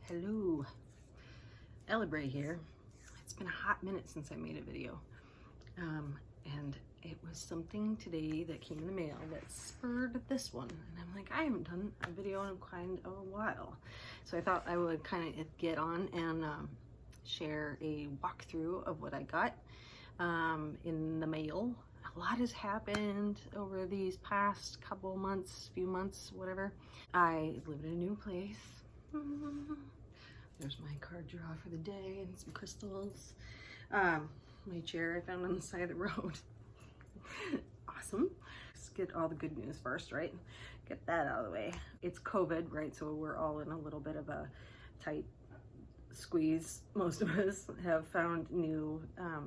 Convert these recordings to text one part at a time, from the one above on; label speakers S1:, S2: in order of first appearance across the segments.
S1: Hello, Ellebray here. It's been a hot minute since I made a video, and it was something today that came in the mail that spurred this one, and I'm like, I haven't done a video in kind of a while, so I thought I would kind of get on and share a walkthrough of what I got in the mail. A lot has happened over these past couple months, few months, whatever. I live in a new place. There's my card draw for the day and some crystals. My chair I found on the side of the road. Awesome. Let's get all the good news first, right? Get that out of the way. It's COVID, right? So we're all in a little bit of a tight squeeze. Most of us have found new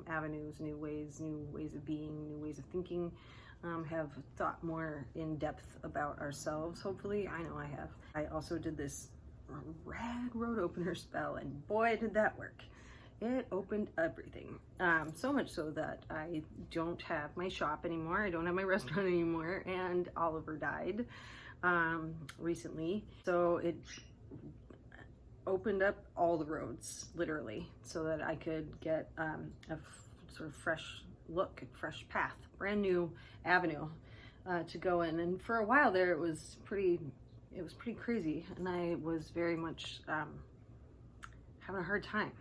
S1: avenues, new ways of being, new ways of thinking, have thought more in depth about ourselves, hopefully. I know I have. I also did this rad road opener spell, and boy did that work. It opened everything, so much so that I don't have my shop anymore, I don't have my restaurant anymore, and Oliver died recently, so it opened up all the roads, literally, so that I could get a sort of fresh look, fresh path, brand new avenue to go in. And for a while there, it was pretty crazy, and I was very much having a hard time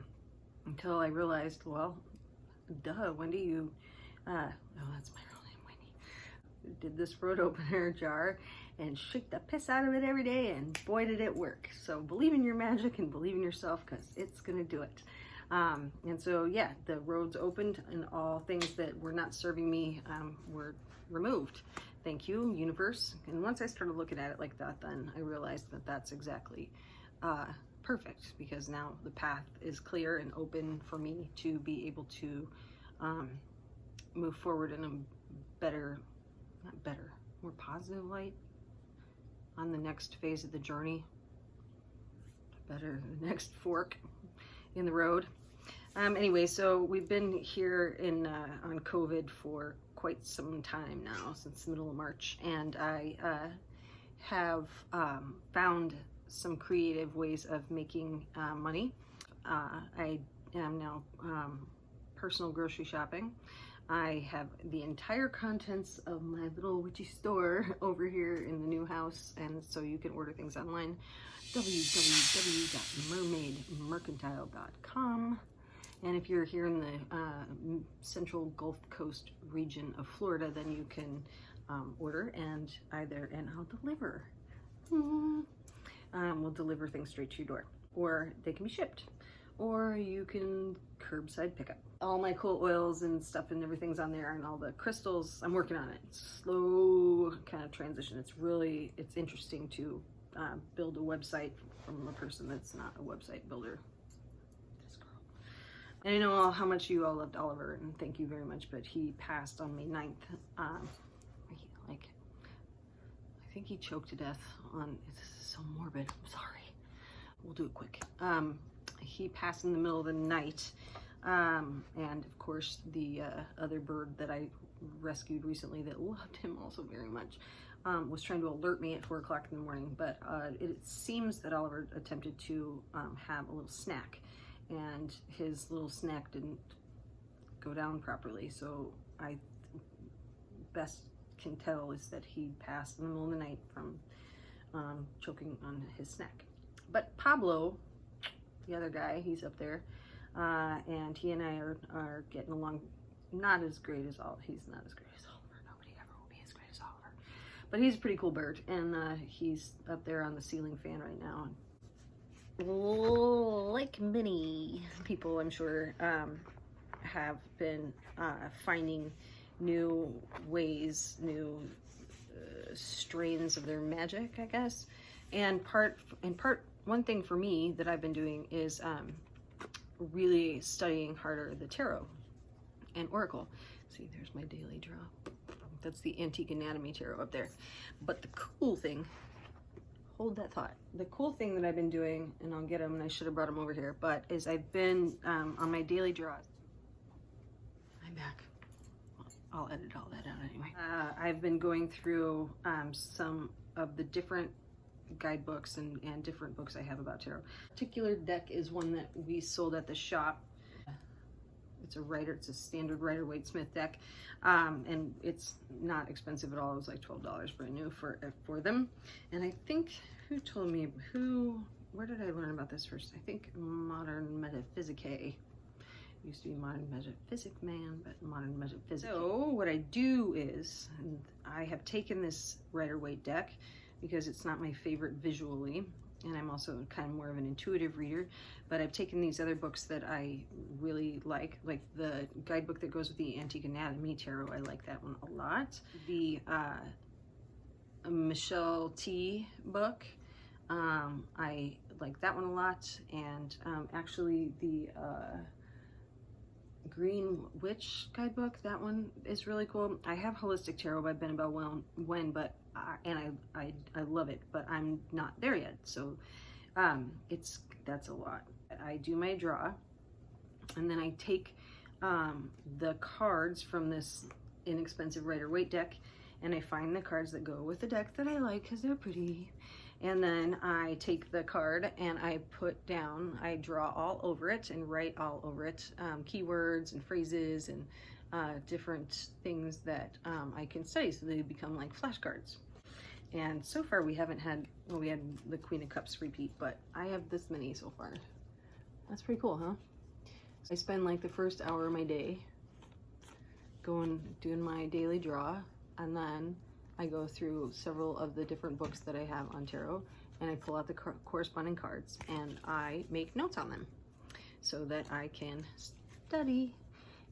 S1: until I realized, well, duh, Wendy, you, oh, that's my real name, Wendy, did this road opener jar and shake the piss out of it every day, and boy did it work. So believe in your magic and believe in yourself, because it's gonna do it. And so yeah, the roads opened and all things that were not serving me were removed. Thank you, universe. And once I started looking at it like that, then I realized that that's exactly perfect, because now the path is clear and open for me to be able to move forward in a better, not better, more positive light on the next phase of the journey, the next fork in the road. Anyway, so we've been here in on COVID for quite some time now, since the middle of March, and I have found some creative ways of making money. I am now personal grocery shopping. I have the entire contents of my little witchy store over here in the new house, and so you can order things online. www.mermaidmercantile.com. And if you're here in the central Gulf Coast region of Florida, then you can order and I'll deliver. We'll deliver things straight to your door, or they can be shipped, or you can curbside pickup. All my cool oils and stuff and everything's on there, and all the crystals. I'm working on it. Slow kind of transition. It's interesting to build a website from a person that's not a website builder. This girl. And I know how much you all loved Oliver, and thank you very much, but he passed on May 9th. I think he choked to death on, this is so morbid, I'm sorry. We'll do it quick. He passed in the middle of the night. And of course the other bird that I rescued recently that loved him also very much was trying to alert me at 4 o'clock in the morning, but it seems that Oliver attempted to have a little snack, and his little snack didn't go down properly, so I best can tell is that he passed in the middle of the night from choking on his snack. But Pablo, the other guy, he's up there, and he and I are getting along not as great as Oliver. He's not as great as Oliver. Nobody ever will be as great as Oliver. But he's a pretty cool bird, and he's up there on the ceiling fan right now. Like many people, I'm sure, have been finding new ways, new strains of their magic, I guess. And one thing for me that I've been doing is really studying harder the tarot and oracle. See, there's my daily draw. That's the Antique Anatomy Tarot up there. But the cool thing, hold that thought. The cool thing that I've been doing, and I'll get them, and I should have brought them over here, but is I've been on my daily draws. I'm back. I'll edit all that out anyway. I've been going through some of the different guidebooks and different books I have about tarot. Particular deck is one that we sold at the shop. It's a standard Rider-Waite Smith deck, and it's not expensive at all. It was like $12 brand new for them. And I think, where did I learn about this first? I think Modern Metaphysique. Used to be Modern Metaphysic Man, but Modern Metaphysic. So what I do is, and I have taken this Rider-Waite deck because it's not my favorite visually, and I'm also kind of more of an intuitive reader, but I've taken these other books that I really like the guidebook that goes with the Antique Anatomy Tarot. I like that one a lot. The Michelle T book, I like that one a lot, and actually the Green Witch guidebook, that one is really cool. I have Holistic Tarot by Benabel Wen, but I love it, but I'm not there yet, so that's a lot. I do my draw, and then I take the cards from this inexpensive Rider-Waite deck, and I find the cards that go with the deck that I like because they're pretty. And then I take the card and I draw all over it and write all over it, keywords and phrases and different things that I can study, so they become like flashcards. And so far we haven't had, well, we had the Queen of Cups repeat, but I have this many so far. That's pretty cool, huh? So I spend like the first hour of my day doing my daily draw, and then I go through several of the different books that I have on tarot, and I pull out the corresponding cards and I make notes on them so that I can study.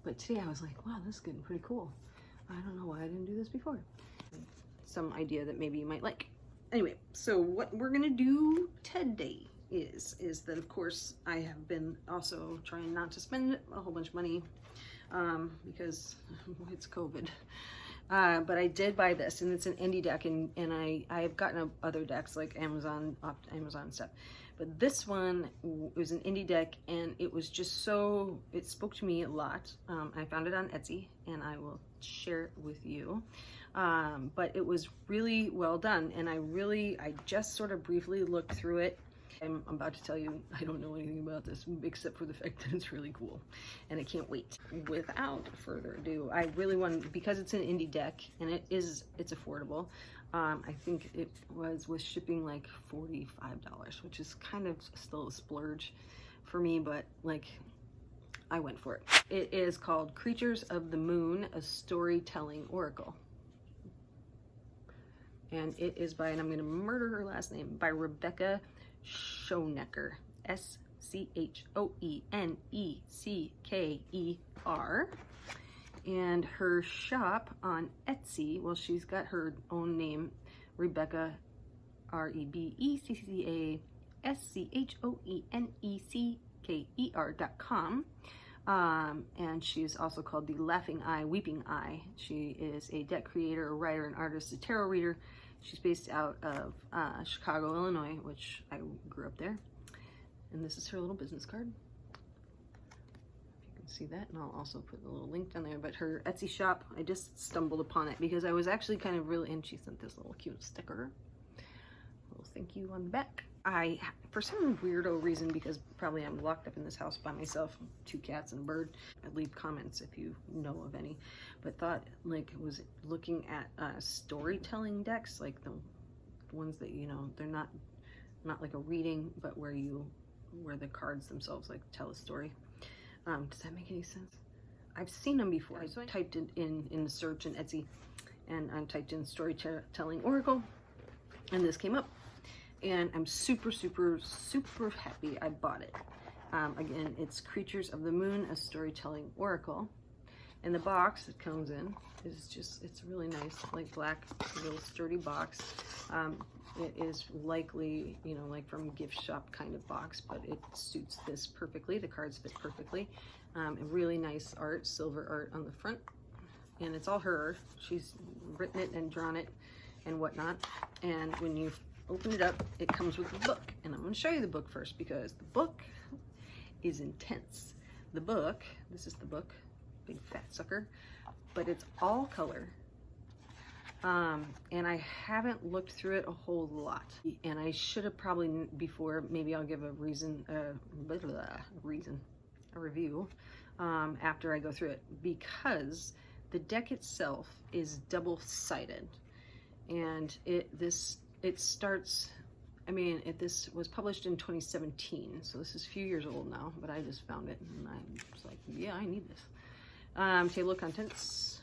S1: But today I was like, wow, this is getting pretty cool. I don't know why I didn't do this before. Some idea that maybe you might like. Anyway, so what we're gonna do today is that, of course, I have been also trying not to spend a whole bunch of money because it's COVID. But I did buy this, and it's an indie deck, and I have gotten other decks like Amazon stuff, but this one was an indie deck, and it was just it spoke to me a lot. I found it on Etsy, and I will share it with you. But it was really well done, and I just sort of briefly looked through it. I'm about to tell you, I don't know anything about this except for the fact that it's really cool, and I can't wait. Without further ado, I really want, because it's an indie deck and it's affordable. I think it was with shipping like $45, which is kind of still a splurge for me, but like I went for it. It is called Creatures of the Moon, a Storytelling Oracle. And it is by, and I'm going to murder her last name, by Rebecca Schoenecker, Schoenecker. And her shop on Etsy, well, she's got her own name, Rebecca, RebeccaSchoenecker.com. And she's also called the Laughing Eye, Weeping Eye. She is a deck creator, a writer, an artist, a tarot reader. She's based out of Chicago, Illinois, which I grew up there. And this is her little business card. If you can see that, and I'll also put the little link down there. But her Etsy shop, I just stumbled upon it because I was actually kind of really, and she sent this little cute sticker. A little thank you on the back. For some weirdo reason, because probably I'm locked up in this house by myself, 2 cats and a bird, I'd leave comments if you know of any, but thought, like, was looking at storytelling decks, like the ones that, you know, they're not like a reading, but where the cards themselves like tell a story. Does that make any sense? I've seen them before. I typed it in the search in Etsy, and I typed in Storytelling Oracle, and this came up. And I'm super, super, super happy I bought it. Again, it's Creatures of the Moon, a Storytelling Oracle. And the box it comes in is just, it's really nice, like black, little sturdy box. It is likely, you know, like from a gift shop kind of box, but it suits this perfectly. The cards fit perfectly. And really nice art, silver art on the front. And it's all her. She's written it and drawn it and whatnot. And when you open it up, it comes with the book, and I'm going to show you the book first because the book is intense. The book, this is the book, big fat sucker, but it's all color, And I haven't looked through it a whole lot. And I should have probably before, maybe I'll give a review after I go through it, because the deck itself is double-sided, and this starts. I mean, this was published in 2017, so this is a few years old now, but I just found it and I was like, yeah, I need this. Table of contents,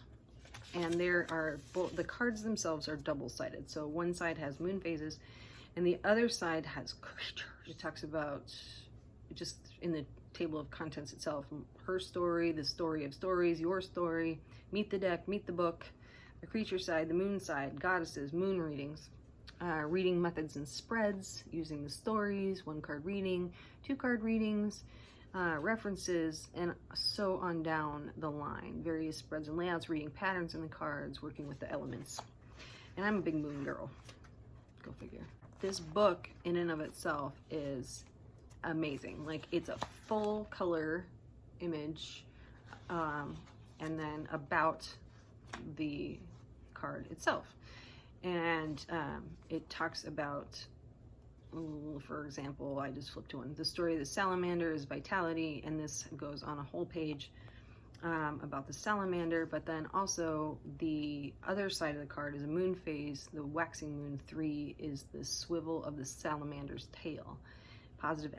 S1: and there are the cards themselves are double-sided. So one side has moon phases and the other side has creatures. It talks about, just in the table of contents itself, her story, the story of stories, your story, meet the deck, meet the book, the creature side, the moon side, goddesses, moon readings, reading methods and spreads, using the stories, 1-card reading, 2-card readings, references, and so on down the line. Various spreads and layouts, reading patterns in the cards, working with the elements. And I'm a big moon girl. Go figure. This book in and of itself is amazing. Like, it's a full color image, and then about the card itself. And it talks about, for example, I just flipped to one. The story of the salamander is vitality, and this goes on a whole page about the salamander. But then also the other side of the card is a moon phase. The waxing moon 3 is the swivel of the salamander's tail. Positive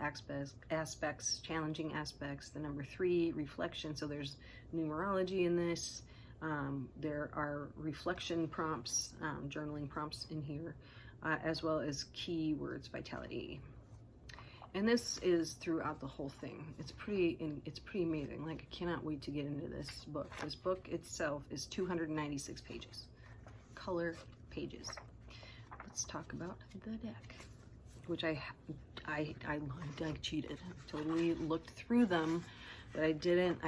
S1: aspects, challenging aspects. The number 3, reflection. So there's numerology in this. There are reflection prompts, journaling prompts in here, as well as keywords, vitality. And this is throughout the whole thing. It's pretty amazing. Like, I cannot wait to get into this book. This book itself is 296 pages, color pages. Let's talk about the deck, which I cheated. I totally looked through them, but I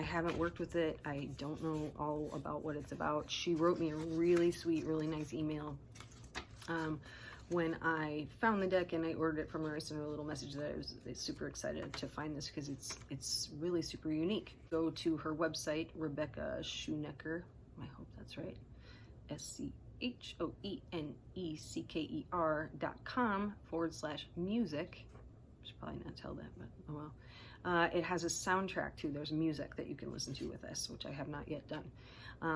S1: haven't worked with it. I don't know all about what it's about. She wrote me a really sweet, really nice email when I found the deck, and I ordered it from her. I sent her a little message that I was super excited to find this because it's really super unique. Go to her website, Rebecca Schoenecker, I hope that's right, SCHOENECKER.com/music. Should probably not tell that, but oh well. It has a soundtrack too. There's music that you can listen to with this, which I have not yet done.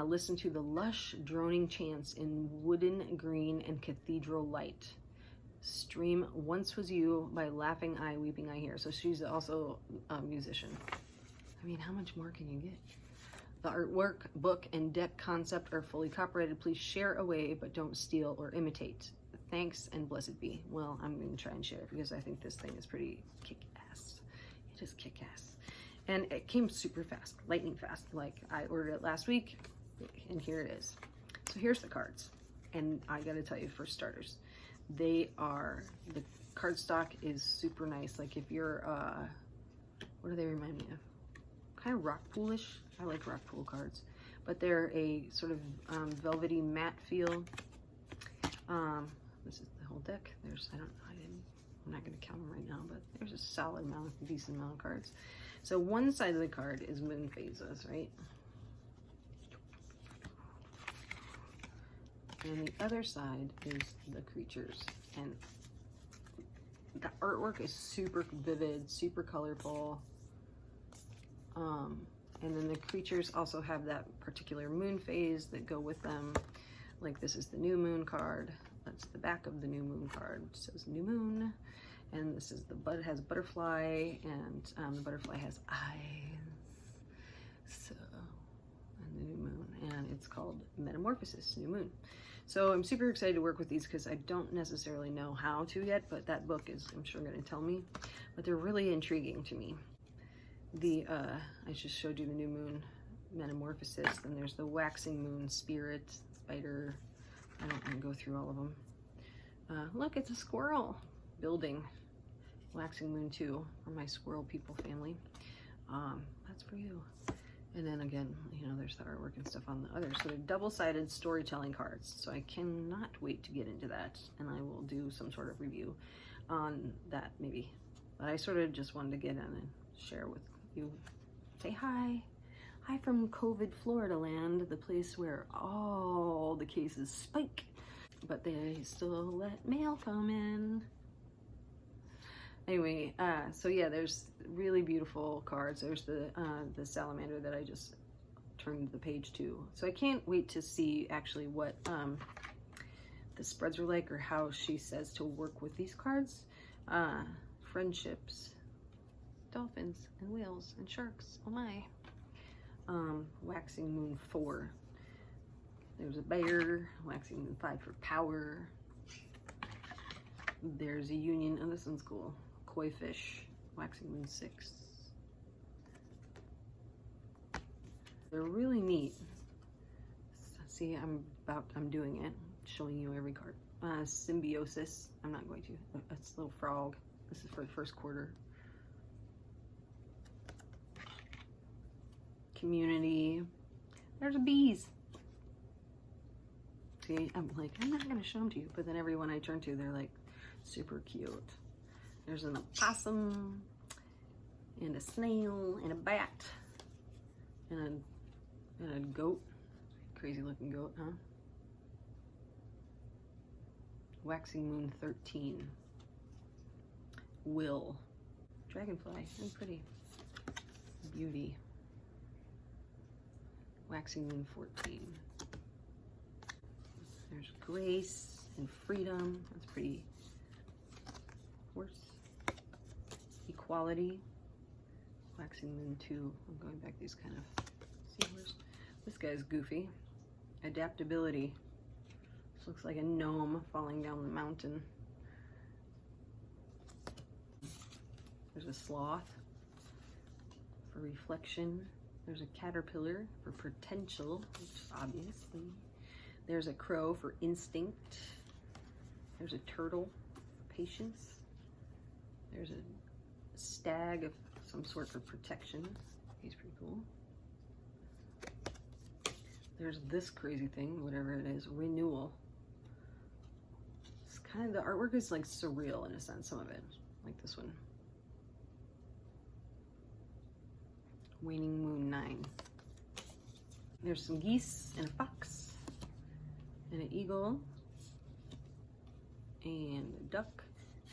S1: Listen to the lush, droning chants in wooden green and cathedral light. Stream Once Was You by Laughing Eye, Weeping Eye Here. So she's also a musician. I mean, how much more can you get? The artwork, book, and deck concept are fully copyrighted. Please share away, but don't steal or imitate. Thanks and blessed be. Well, I'm going to try and share it because I think this thing is pretty kick-ass. It is kick-ass. And it came super fast, lightning fast. Like, I ordered it last week, and here it is. So here's the cards. And I gotta tell you, for starters, the cardstock is super nice. Like, if you're, what do they remind me of? Kind of rock poolish. I like rock pool cards. But they're a sort of velvety matte feel. This is the whole deck. I'm not going to count them right now, but there's a solid amount, decent amount of cards. So one side of the card is moon phases, right? And the other side is the creatures. And the artwork is super vivid, super colorful. And then the creatures also have that particular moon phase that go with them. Like, this is the new moon card. That's the back of the new moon card. It says new moon. And this is has butterfly, and the butterfly has eyes. So, and the new moon, and it's called Metamorphosis, New Moon. So I'm super excited to work with these because I don't necessarily know how to yet, but that book is, I'm sure, going to tell me. But they're really intriguing to me. I just showed you the new moon Metamorphosis, and there's the waxing moon Spirit, Spider. I don't want to go through all of them. Look, it's a squirrel building. Waxing moon 2 for my squirrel people family. That's for you. And then again, you know, there's the artwork and stuff on the other. So they're double-sided storytelling cards. So I cannot wait to get into that, and I will do some sort of review on that maybe. But I sort of just wanted to get in and share with you. Say hi. Hi from COVID Florida land, the place where all the cases spike, but they still let mail come in. Anyway, so yeah, there's really beautiful cards. There's the salamander that I just turned the page to. So I can't wait to see actually what the spreads are like, or how she says to work with these cards. Friendships, dolphins and whales and sharks, oh my. Waxing Moon 4. There's a bear. Waxing Moon 5 for power. There's a union, oh this one's cool. Koi fish, Waxing Moon 6. They're really neat. See, I'm doing it, showing you every card. Symbiosis, I'm not going to. It's a little frog. This is for the first quarter. Community. There's a bees. See, I'm like, I'm not gonna show them to you, but then everyone I turn to, they're like super cute. There's an opossum, and a snail, and a bat, and a goat. Crazy looking goat, huh? Waxing Moon 13. Will. Dragonfly, very pretty. Beauty. Waxing Moon 14. There's Grace and Freedom. That's pretty. Horse. Equality. Waxing Moon 2. I'm going back these kind of. See, this guy's goofy. Adaptability. This looks like a gnome falling down the mountain. There's a sloth for reflection. There's a caterpillar for potential, which obviously. There's a crow for instinct. There's a turtle for patience. There's a stag of some sort for protection. He's pretty cool. There's this crazy thing, whatever it is, renewal. It's kind of, the artwork is like surreal in a sense, some of it, like this one. Waning Moon 9. There's some geese and a fox and an eagle and a duck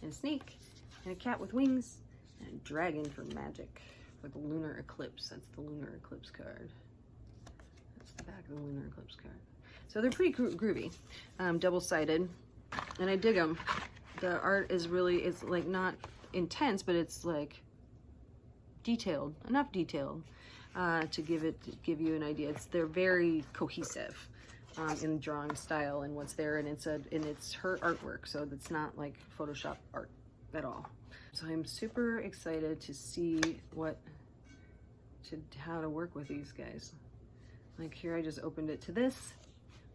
S1: and a snake and a cat with wings and a dragon for magic for the lunar eclipse. That's the lunar eclipse card. That's the back of the lunar eclipse card. So they're pretty groovy, double-sided, and I dig them. The art is really, it's like not intense, but it's like detailed, enough detailed to give you an idea. They're very cohesive in drawing style and what's there, and it's her artwork, so it's not like Photoshop art at all. So I'm super excited to see how to work with these guys. Like here, I just opened it to this.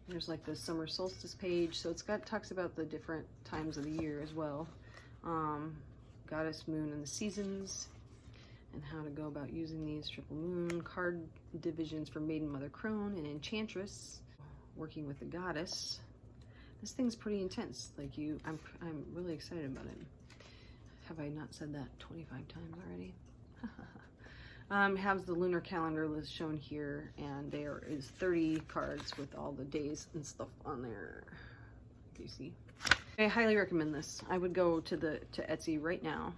S1: There's like the summer solstice page, so talks about the different times of the year as well. Goddess Moon and the seasons, and how to go about using these. Triple Moon, card divisions for Maiden, Mother, Crone, and Enchantress. Working with the goddess. This thing's pretty intense. Like I'm really excited about it. Have I not said that 25 times already? Has the lunar calendar list shown here, and there is 30 cards with all the days and stuff on there. You see? I highly recommend this. I would go to Etsy right now,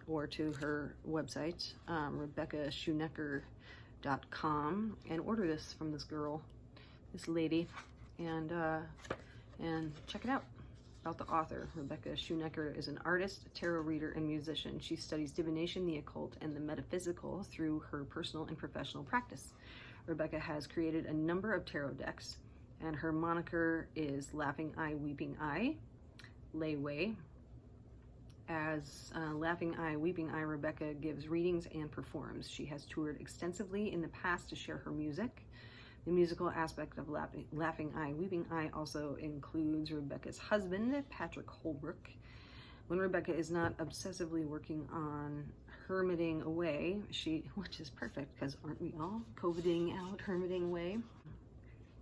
S1: or to her website, Rebecca Schoenecker.com, and order this from this girl, this lady, and check it out. About the author. Rebecca Schoenecker is an artist, tarot reader, and musician. She studies divination, the occult, and the metaphysical through her personal and professional practice. Rebecca has created a number of tarot decks, and her moniker is Laughing Eye, Weeping Eye, Layway. As Laughing Eye, Weeping Eye, Rebecca gives readings and performs. She has toured extensively in the past to share her music. The musical aspect of Laughing Eye, Weeping Eye also includes Rebecca's husband, Patrick Holbrook. When Rebecca is not obsessively working on hermiting away, which is perfect, because aren't we all COVIDing out, hermiting away?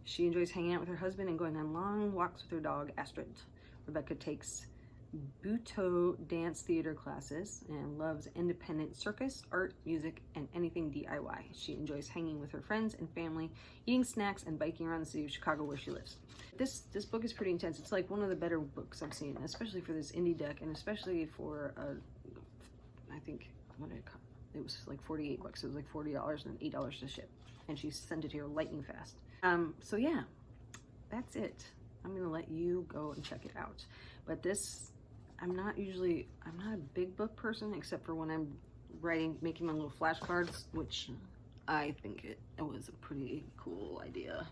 S1: She enjoys hanging out with her husband and going on long walks with her dog, Astrid. Rebecca takes Butoh dance theater classes and loves independent circus, art, music, and anything DIY. She enjoys hanging with her friends and family, eating snacks, and biking around the city of Chicago where she lives. This book is pretty intense. It's like one of the better books I've seen, especially for this indie deck, and especially for I think it was like 48 bucks. It was like $40 and $8 to ship, and she sent it here lightning fast. So yeah, that's it. I'm gonna let you go and check it out. But this, I'm not a big book person, except for when I'm making my little flashcards, which I think it was a pretty cool idea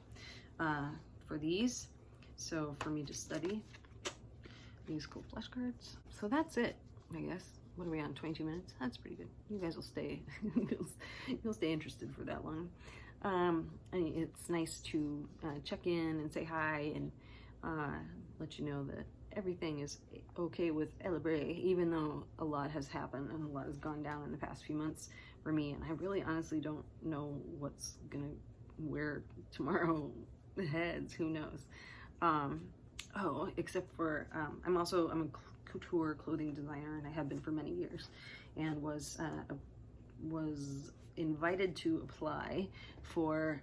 S1: for these. So for me to study these cool flashcards. So that's it, I guess. What are we on, 22 minutes? That's pretty good. You guys will stay, you'll stay interested for that long. And it's nice to check in and say hi and let you know that everything is okay with Elabre, even though a lot has happened and a lot has gone down in the past few months for me, and I really honestly don't know where tomorrow heads. Who knows? Oh, except for I'm a couture clothing designer, and I have been for many years, and was invited to apply for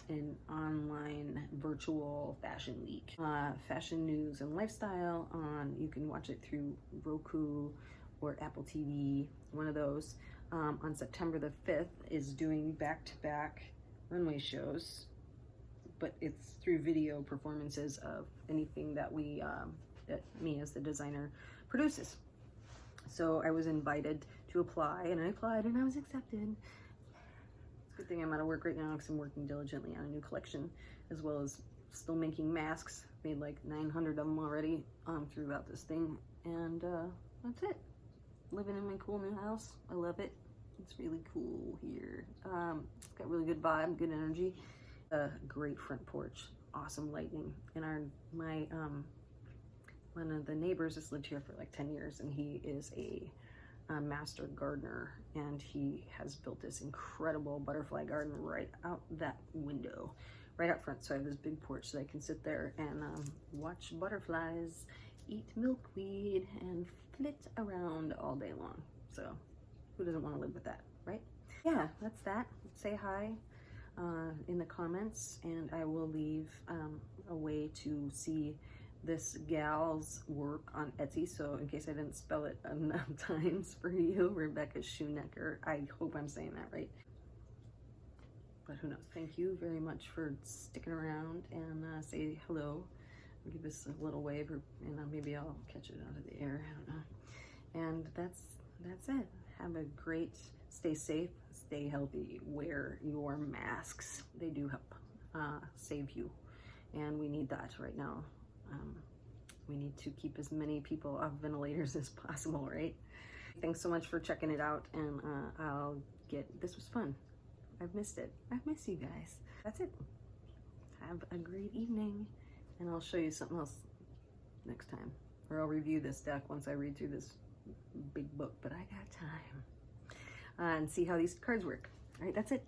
S1: an online virtual fashion week, fashion news and lifestyle you can watch it through Roku or Apple TV, one of those. On September the 5th is doing back-to-back runway shows, but it's through video performances of anything that that me as the designer produces. So I was invited to apply, and I applied, and I was accepted. It's a good thing I'm out of work right now because I'm working diligently on a new collection, as well as still making masks. Made like 900 of them already throughout this thing, and that's it. Living in my cool new house. I love it. It's really cool here. It's got really good vibe, good energy. A great front porch, awesome lighting, and one of the neighbors has lived here for like 10 years, and he is a master gardener, and he has built this incredible butterfly garden right out that window, right out front. So I have this big porch that I can sit there and watch butterflies, eat milkweed, and flit around all day long. So who doesn't want to live with that, right? Yeah, that's that. Say hi in the comments, and I will leave a way to see this gal's work on Etsy. So in case I didn't spell it enough times for you, Rebecca Schoenecker. I hope I'm saying that right, but who knows. Thank you very much for sticking around, and say hello. I'll give this a little wave, and maybe I'll catch it out of the air. I don't know. And that's it. Have a great, stay safe, stay healthy, wear your masks. They do help save you, and we need that right now. We need to keep as many people off ventilators as possible, right? Thanks so much for checking it out, and this was fun. I've missed it. I've missed you guys. That's it. Have a great evening, and I'll show you something else next time, or I'll review this deck once I read through this big book, but I got time, and see how these cards work. All right, that's it.